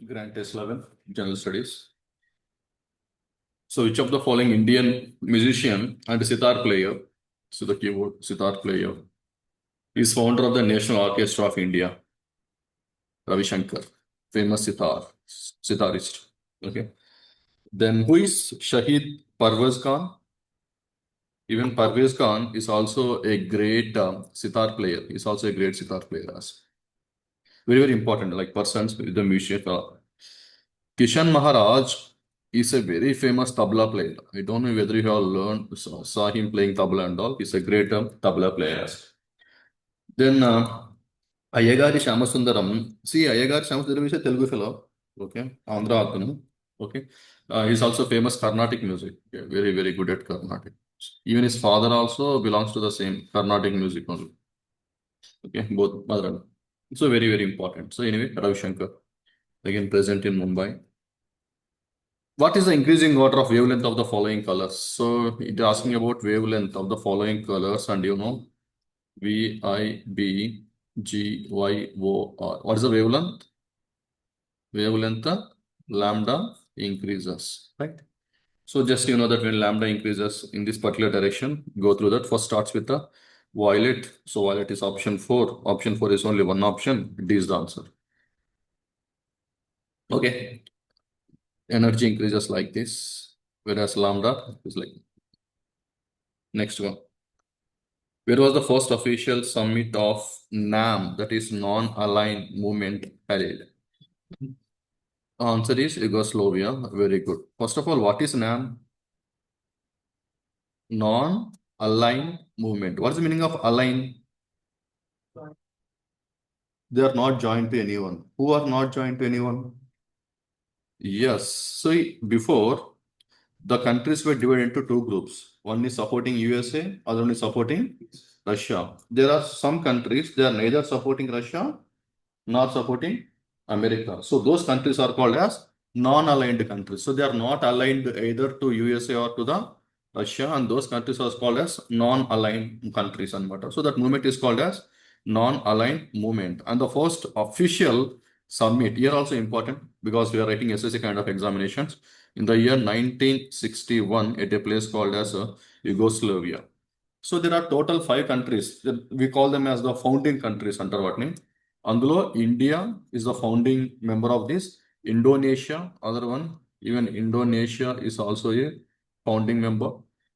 Grant test 11, General Studies. So, which of the following Indian musician and sitar player, so the keyboard sitar player, is founder of the National Orchestra of India? Ravi Shankar, famous sitarist. Okay. Then, who is Shahid Parvez Khan? Even Parvez Khan is also a great sitar player. He's also a great sitar player. Very, very important, like persons with the music. Kishan Maharaj is a very famous tabla player. I don't know whether you have saw him playing tabla and all. He's a great tabla player. Then Ayagari Shamasundaram. See, Ayagari Shamasundaram is a Telugu fellow. Okay, Andhra Atanu. Okay, he's also famous Carnatic music. Okay, very, very good at Carnatic. Even his father also belongs to the same Carnatic music only. Okay, both mother. So very, very important. So anyway, Ravi Shankar, again present in Mumbai. What is the increasing order of wavelength of the following colors? So it is asking about wavelength of the following colors, and you know V, I, B, G, Y, O, R. What is the wavelength? Wavelength lambda increases, right? So just you know that when lambda increases in this particular direction, go through that. First starts with the violet. So violet is option 4. Option 4 is only one option. D is the answer. Okay. Energy increases like this, whereas lambda is like next one. Where was the first official summit of NAM, that is non-aligned movement, held? Answer is Yugoslavia. Very good. First of all, what is NAM? Non-aligned movement. What is the meaning of align? They are not joined to anyone. Who are not joined to anyone? Yes. So before, the countries were divided into two groups. One is supporting USA, other one is supporting Russia. There are some countries, they are neither supporting Russia nor supporting America. So those countries are called as non-aligned countries. So they are not aligned either to USA or to the Russia, and those countries are called as non-aligned countries and matter. So that movement is called as non-aligned movement. And the first official summit here also important because we are writing SSC kind of examinations in the year 1961 at a place called as Yugoslavia. So there are total 5 countries. We call them as the founding countries under what name? అందులో India is the founding member of this. Indonesia, other one, even Indonesia is also a founding member.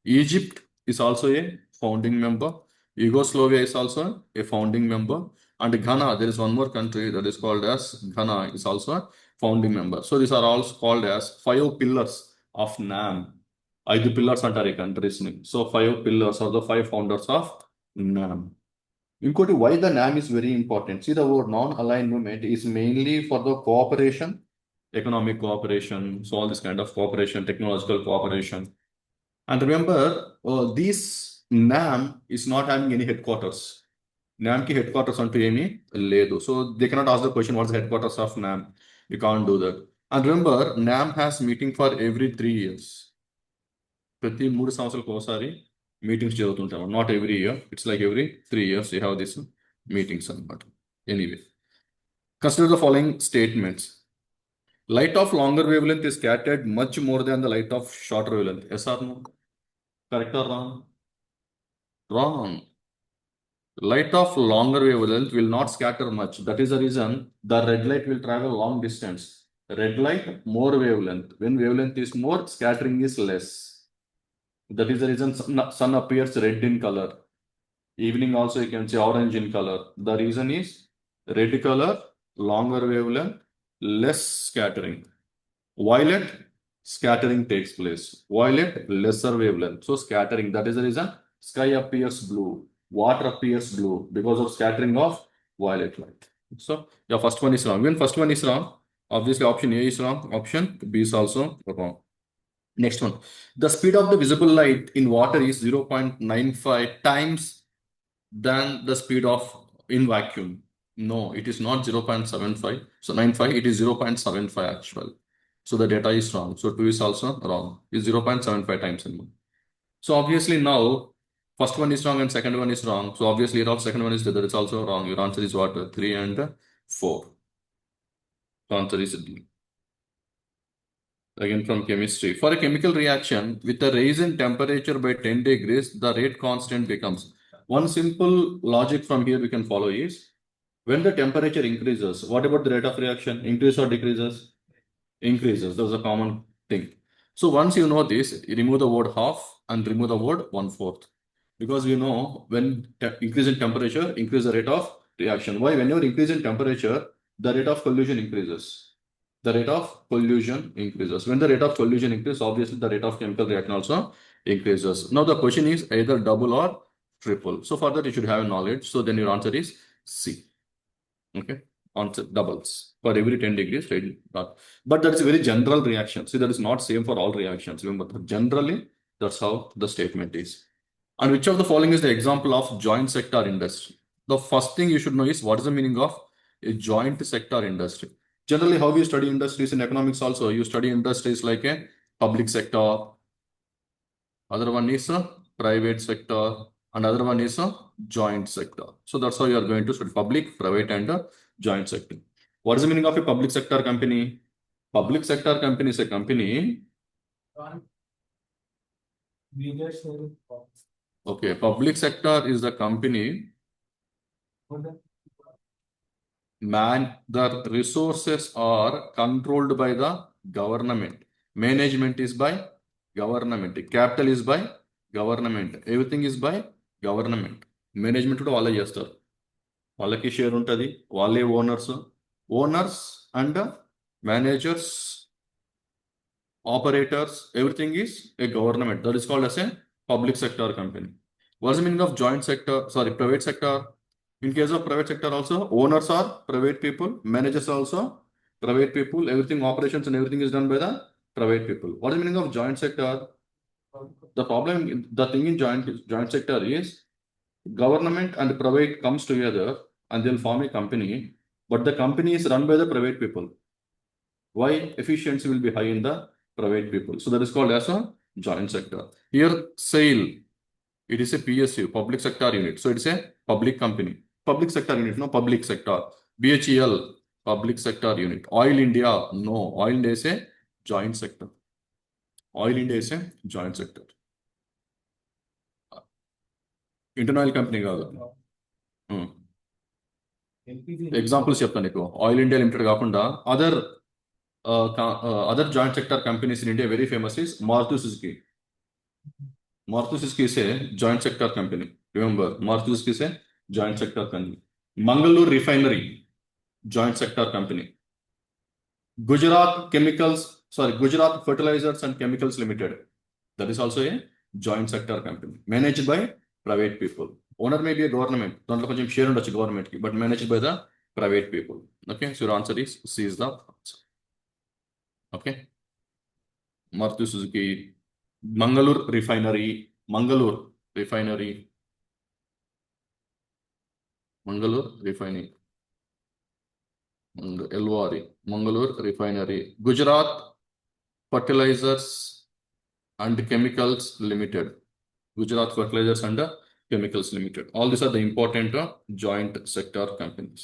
Egypt is also a founding member. Yugoslavia is also a founding member. And Ghana, there is one more country that is called as Ghana, is also a founding member. So these are all called as 5 pillars of NAM. ఐదు pillars అంటారు ఈ countries ని so 5 pillars are the 5 founders of NAM. ఇంకోటి why the NAM is very important. See, the word non-aligned movement is mainly for the cooperation, economic cooperation, so all this kind of cooperation, technological cooperation. And remember, this NAM is not having any headquarters. NAM ki headquarters antu emi ledu. So they cannot ask the question what's the headquarters of NAM. You can't do that. And remember, NAM has meeting for every 3 years. ప్రతి 3 సంవత్సరాలకు ఒకసారి meetings జరుగుతుంటాం. Not every year, it's like every 3 years you have this meetings అనమాట. Anyway, consider the following statements. Light of longer wavelength is scattered much more than the light of shorter wavelength. Yes or no? Correct or wrong? Wrong. Light of longer wavelength will not scatter much. That is the reason the red light will travel long distance. Red light, more wavelength. When wavelength is more, scattering is less. That is the reason sun appears red in color. Evening also you can see orange in color. The reason is red color, longer wavelength, less scattering. Violet, scattering takes place. Violet, lesser wavelength. So scattering, that is the reason sky appears blue, water appears blue because of scattering of violet light. So your first one is wrong. When first one is wrong, obviously option A is wrong. Option B is also wrong. Next one. The speed of the visible light in water is 0.95 times than the speed of in vacuum. No, it is not 0.75. So 95, it is 0.75 actual. So the data is wrong. So 2 is also wrong. It's 0.75 times. So obviously now, first one is wrong and second one is wrong. So obviously your second one is that it's also wrong. Your answer is what? 3 and 4. The answer is D. Again from chemistry. For a chemical reaction with a rise in temperature by 10 degrees, the rate constant becomes. One simple logic from here we can follow is when the temperature increases, what about the rate of reaction? Increase or decreases? Increases. That's a common thing. So once you know this, you remove the word half and remove the word 1/4. Because you know when increase in temperature, increase the rate of reaction. Why? When you increase in temperature, the rate of collision increases. The rate of collision increases. When the rate of collision increases, obviously the rate of chemical reaction also increases. Now the question is either double or triple. So for that you should have knowledge. So then your answer is C. Okay. Answer doubles for every 10 degrees, right? But that is a very general reaction. See, that is not same for all reactions. Remember, generally, that's how the statement is. And which of the following is the example of joint sector industry? The first thing you should know is what is the meaning of a joint sector industry. Generally, how you study industries in economics also, you study industries like a public sector, other one is a private sector, and other one is a joint sector. So that's how you are going to study public, private, and joint sector. What is the meaning of a public sector company? Public sector company is a company. Okay, public sector is the company the resources are controlled by the government. Management is by government. Capital is by government. Everything is by government. Management కూడా వాళ్ళే చేస్తారు. వాళ్ళకి share ఉంటుంది, వాళ్ళే owners and managers, operators, everything is a government. That is called as a public sector company. What's the meaning of joint sector? Sorry, private sector. In case of private sector also, owners are private people, managers are also private people. Everything, operations and everything is done by the private people. What is the meaning of joint sector? The thing in joint sector is government and private comes together and they'll form a company, but the company is run by the private people. Why? Efficiency will be high in the private people. So that is called as a joint sector. Here, SAIL, it is a PSU, public sector unit. So it's a public company. Public sector unit, no public sector. BHEL, public sector unit. Oil India, no. Oil India is a joint sector. Oil India is a joint sector. Indian oil company కాదు. Examples చెప్తాను నీకు. Oil India limited కాకుండా other joint sector companies in India very famous is Maruti Suzuki. Maruti Suzuki is a joint sector company. Remember, Maruti Suzuki is a joint sector company. Mangalore Refinery, joint sector company. Gujarat Fertilizers and Chemicals Limited. That is also a joint sector company. Managed by private people. Owner may be a government. దాంట్లో కొంచెం share ఉండొచ్చు government కి, but managed by the private people. Okay, so your answer is C is the answer. Okay. Maruti Suzuki, Mangalore Refinery, Mangalore Refining, LORE, Mangalore Refinery, Gujarat Fertilizers and Chemicals Limited, Gujarat Fertilizers and Chemicals Limited. All these are the important joint sector companies.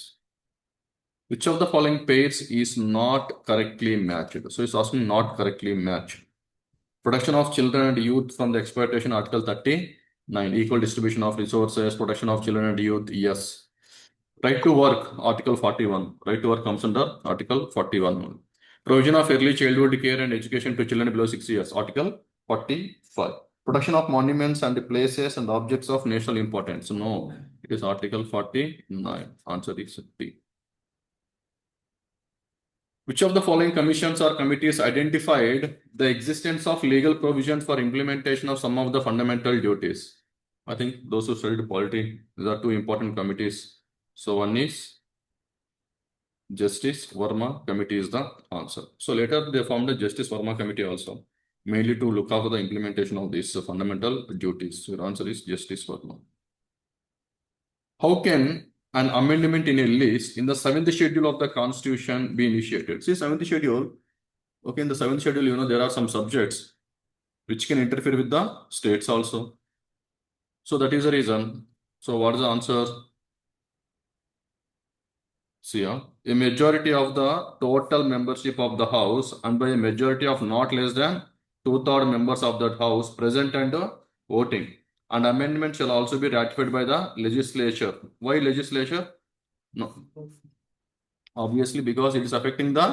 Which of the following pairs is not correctly matched? So it's asking not correctly matched. Protection of children and youth from the exploitation, Article 39. Equal distribution of resources, protection of children and youth, yes. Right to work, Article 41. Right to work comes under Article 41. Provision of early childhood care and education to children below 6 years, Article 45. Protection of monuments and places and objects of national importance. No, it is Article 49. Answer is D. Which of the following commissions or committees identified the existence of legal provisions for implementation of some of the fundamental duties? I think those who studied polity, these are two important committees. So one is Justice Verma Committee is the answer. So later they formed the Justice Verma Committee also, mainly to look after the implementation of these fundamental duties. So your answer is Justice Verma. How can an amendment in a list in the 7th schedule of the Constitution be initiated? See, 7th schedule. Okay, in the 7th schedule, there are some subjects which can interfere with the states also. So that is the reason. So what is the answer? See, a majority of the total membership of the house and by a majority of not less than two-third members of that house present and voting. And amendment shall also be ratified by the legislature. Why legislature? No, obviously because it is affecting the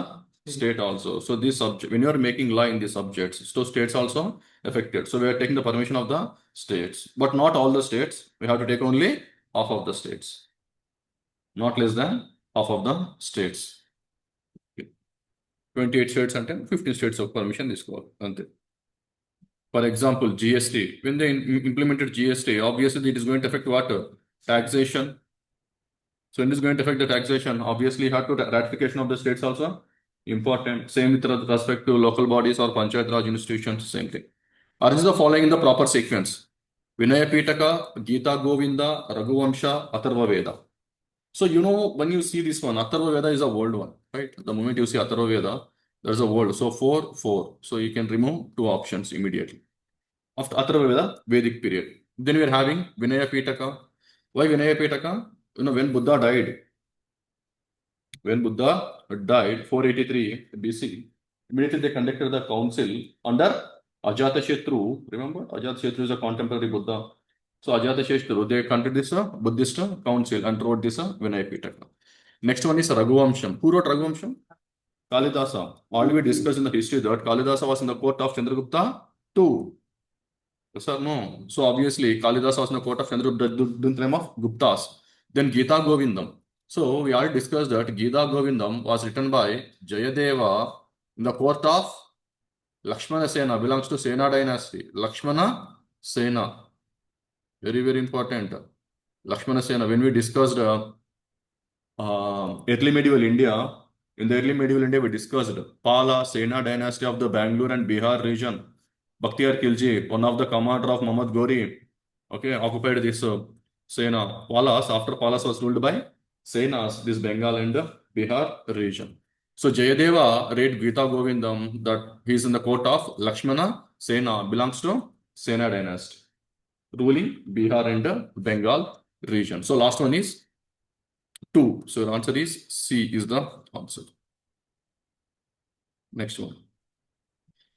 state also. So this subject, when you are making law in these subjects, so states also affected. So we are taking the permission of the states, but not all the states. We have to take only half of the states, not less than half of the states. 28 states and 15 states of permission this call. For example, GST. When they implemented GST, obviously it is going to affect what? Taxation. So it is going to affect the taxation. Obviously, you have to ratification of the states also important. Same with respect to local bodies or panchayat raj institutions. Same thing. Arrange the following in the proper sequence: Vinaya Pitaka, Gita Govinda, Raghuvamsha, Atharva Veda. So you know when you see this one, Atharva Veda is a old one, right? The moment you see Atharva Veda, there's a word. So 4. So you can remove two options immediately. After Atharva Veda, Vedic period. Then we are having Vinaya Pitaka. Why Vinaya Pitaka? You know, when Buddha died, 483 BC, immediately they conducted the council under Ajatashatru. Remember, Ajatashatru is a contemporary Buddha. So Ajatashatru, they conducted this Buddhist council and wrote this Vinaya Pitaka. Next one is Raghuvamsham. Who wrote Raghuvamsham? Kalidasa. Already we discussed in the history that Kalidasa was in the court of Chandragupta too. Yes or no? So obviously Kalidasa was in the court of Chandragupta during the time of Guptas. Then Gita Govindam. So we already discussed that Gita Govindam was written by Jayadeva in the court of Lakshmana Sena, belongs to Sena dynasty. Lakshmana Sena. Very, very important. Lakshmana Sena. When we discussed early medieval India, in the early medieval India, we discussed Pala, Sena dynasty of the Bangalore and Bihar region. Bakhtiyar Khilji, one of the commander of Muhammad Ghori, okay, occupied this Sena. Palas, after Palas was ruled by Senas, this Bengal and Bihar region. So Jayadeva read Gita Govindam that he is in the court of Lakshmana Sena, belongs to Sena dynasty, ruling Bihar and Bengal region. So last one is 2. So your answer is C is the answer. Next one.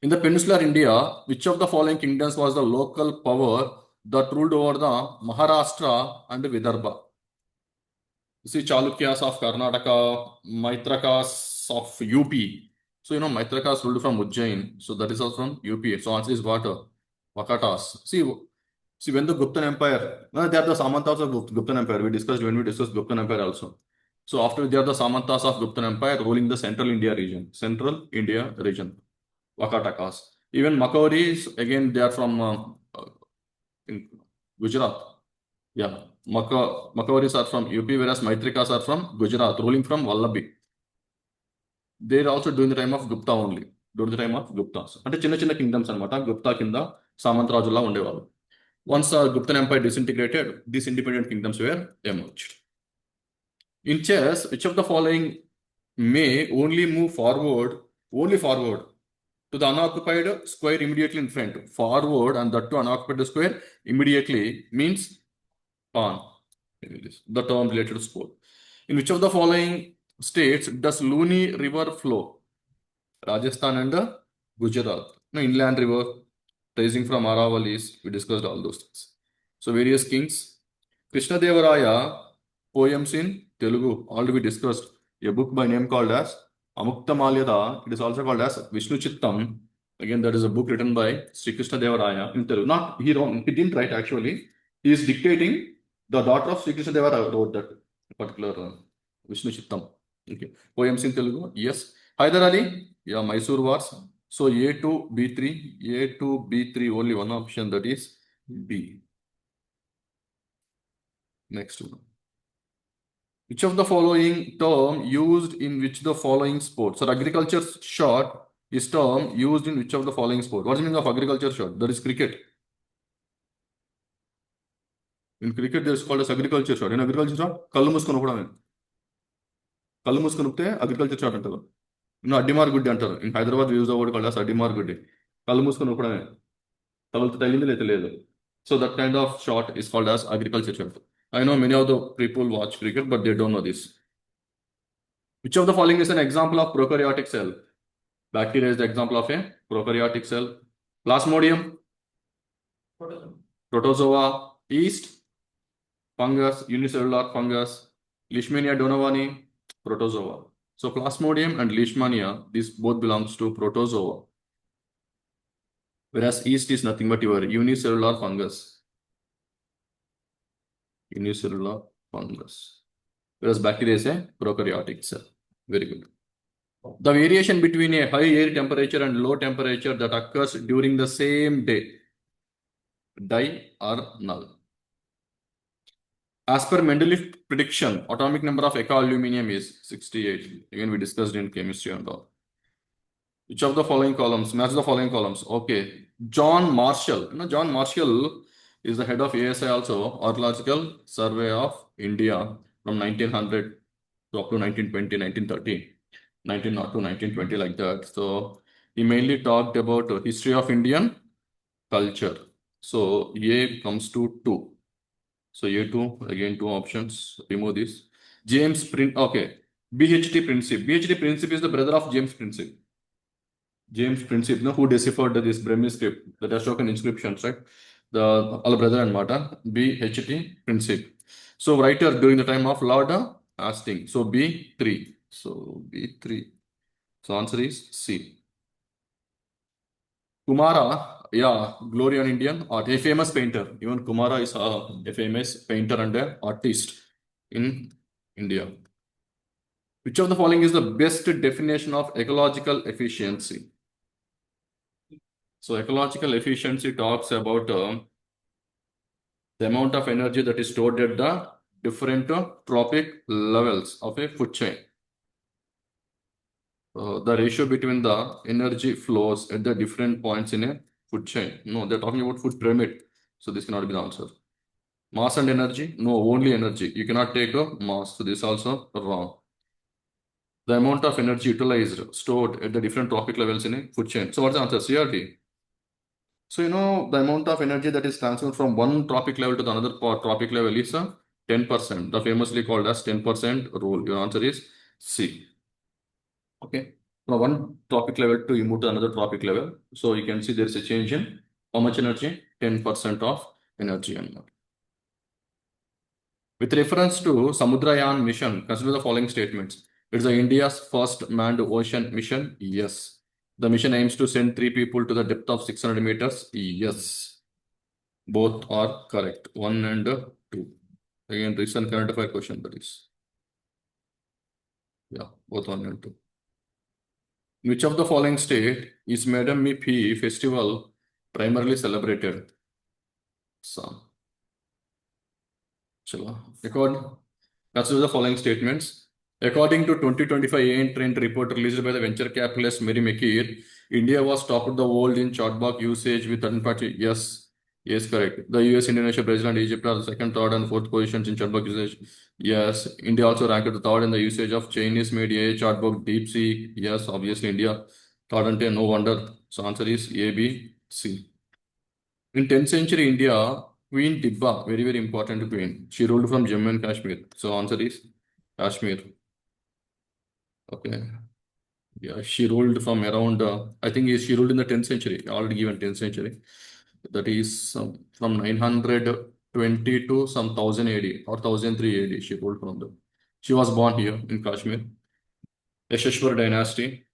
In the peninsular India, which of the following kingdoms was the local power that ruled over the Maharashtra and Vidarbha? You see Chalukyas of Karnataka, Maitrakas of UP. So, you know, Maitrakas ruled from Ujjain. So, that is also from UP. So, answer is what? Vakatas. See, when the Guptan Empire, no, they are the Samantas of Guptan Empire. We discussed when we discussed Guptan Empire also. So, after they are the Samantas of Guptan Empire ruling the Central India region. Vakatakas. Even Makauris, again, they are from in Gujarat. Yeah, Makauris are from UP, whereas Maitrikas are from Gujarat, ruling from Vallabhi. They are also during the time of Gupta only, during the time of Guptas. అంటే చిన్న చిన్న kingdoms అనమాట గుప్తా కింద సామంతరాజులా ఉండేవాళ్ళు. Once Guptan Empire disintegrated, these independent kingdoms were emerged. In chess, which of the following may only forward to the unoccupied square immediately in front? Forward and that to unoccupied square immediately means pawn. The term related to sport. In which of the following states does Luni River flow? Rajasthan and Gujarat. No, inland river rising from Aravalis. We discussed all those things. So various kings. Krishna Devaraya poems in Telugu already discussed. A book by name called as Amukta Malyada. It is also called as Vishnu Chittam. Again, that is a book written by Sri Krishna Devaraya in Telugu. Not he didn't write actually. He is dictating. The daughter of Sri Krishna Devaraya wrote that particular Vishnu Chittam. Okay. Poems in Telugu. Yes. Hyder Ali. Yeah, Mysore Wars. So A2, B3, A2, B3, only one option, that is B. Next one. Which of the following term used in which the following sport? So agriculture shot is term used in which of the following sport? What is the meaning of agriculture shot? That is cricket. In cricket, there is called as agriculture shot. In agriculture shot, కళ్ళు మూసుకొని ఒకడమే కళ్ళు మూసుకొని ఉంటే agriculture shot అంటారు. ఇನ್ನು అడ్డిమార్ గుడ్డి అంటారు. In Hyderabad use అవ్వడు called అడ్డిమార్ గుడ్డి. కళ్ళు మూసుకొని ఒకడమే తగిలింది లేదా లేదు. So that kind of shot is called as agriculture shot. I know many of the people watch cricket, but they don't know this. Which of the following is an example of prokaryotic cell? Bacteria is the example of a prokaryotic cell. Plasmodium, protozoa, yeast, fungus, unicellular fungus, Leishmania donovani, protozoa. So Plasmodium and Leishmania, these both belongs to protozoa. Whereas yeast is nothing but your unicellular fungus. Unicellular fungus. Whereas bacteria is a prokaryotic cell. Very good. The variation between a high air temperature and low temperature that occurs during the same day, die or null. As per Mendeleev's prediction, atomic number of Eka aluminum is 68. Again, we discussed in chemistry and all. Which of the following columns? Match the following columns. Okay. John Marshall. John Marshall is the head of ASI also, Archaeological Survey of India from 1900 to up to 1920, 1930, 1902, 1920 like that. So he mainly talked about history of Indian culture. So A comes to 2. So A2, again 2 options. Remove this. James Prince. Okay. BHT Princip. BHT Princip is the brother of James Princip. James Princip, who deciphered this Brahmi script, the Ashokan inscriptions, right? The all brother and mother, BHT Princip. So writer during the time of Lord Hastings. So B3. So B3. So answer is C. Kumara, yeah, glory on Indian art, a famous painter. Even Kumara is a famous painter and an artist in India. Which of the following is the best definition of ecological efficiency? So ecological efficiency talks about the amount of energy that is stored at the different trophic levels of a food chain. The ratio between the energy flows at the different points in a food chain. No, they're talking about food pyramid. So this cannot be the answer. Mass and energy? No, only energy. You cannot take a mass. So this is also wrong. The amount of energy utilized, stored at the different trophic levels in a food chain. So what's the answer? C or D? So, the amount of energy that is transferred from one trophic level to the another trophic level is 10%, the famously called as 10% rule. Your answer is C. Okay. From one trophic level to you move to another trophic level. So you can see there is a change in how much energy? 10% of energy. With reference to Samudrayan mission, consider the following statements. It's India's first manned ocean mission. Yes. The mission aims to send 3 people to the depth of 600 meters. Yes. Both are correct. 1 and 2. Again, recent current affair question, that is. Yeah, both 1 and 2. Which of the following state is Madam Mi Phi festival primarily celebrated? So, consider the following statements. According to 2025 AN Trend report released by the venture capitalist Mary McKeer, India was top of the world in chatbot usage with third-party. Yes, yes, correct. The US, Indonesia, Brazil, and Egypt are the second, third, and fourth positions in chatbot usage. Yes, India also ranked the third in the usage of Chinese-made AI chatbot DeepSeek. Yes, obviously India. Third and 10, no wonder. So answer is A, B, C. In 10th century India, Queen Dibba, very, very important queen. She ruled from Jammu and Kashmir. So answer is Kashmir. Okay. Yeah, she ruled from around, I think she ruled in the 10th century, already given 10th century. That is from 920 to some 1000 AD or 1003 AD. She ruled from the. She was born here in Kashmir. Yashashwar dynasty.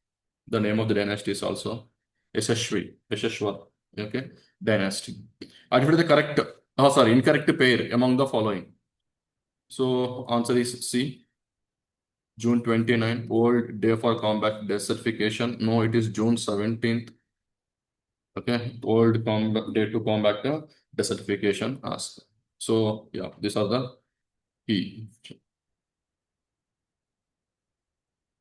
The name of the dynasty is also Yashashwar. Okay. Dynasty. Identify the correct, incorrect pair among the following. So answer is C. June 29, World Day for Combat Desertification. No, it is June 17th. Okay, World Day to combat the desertification. So yeah, these are the key.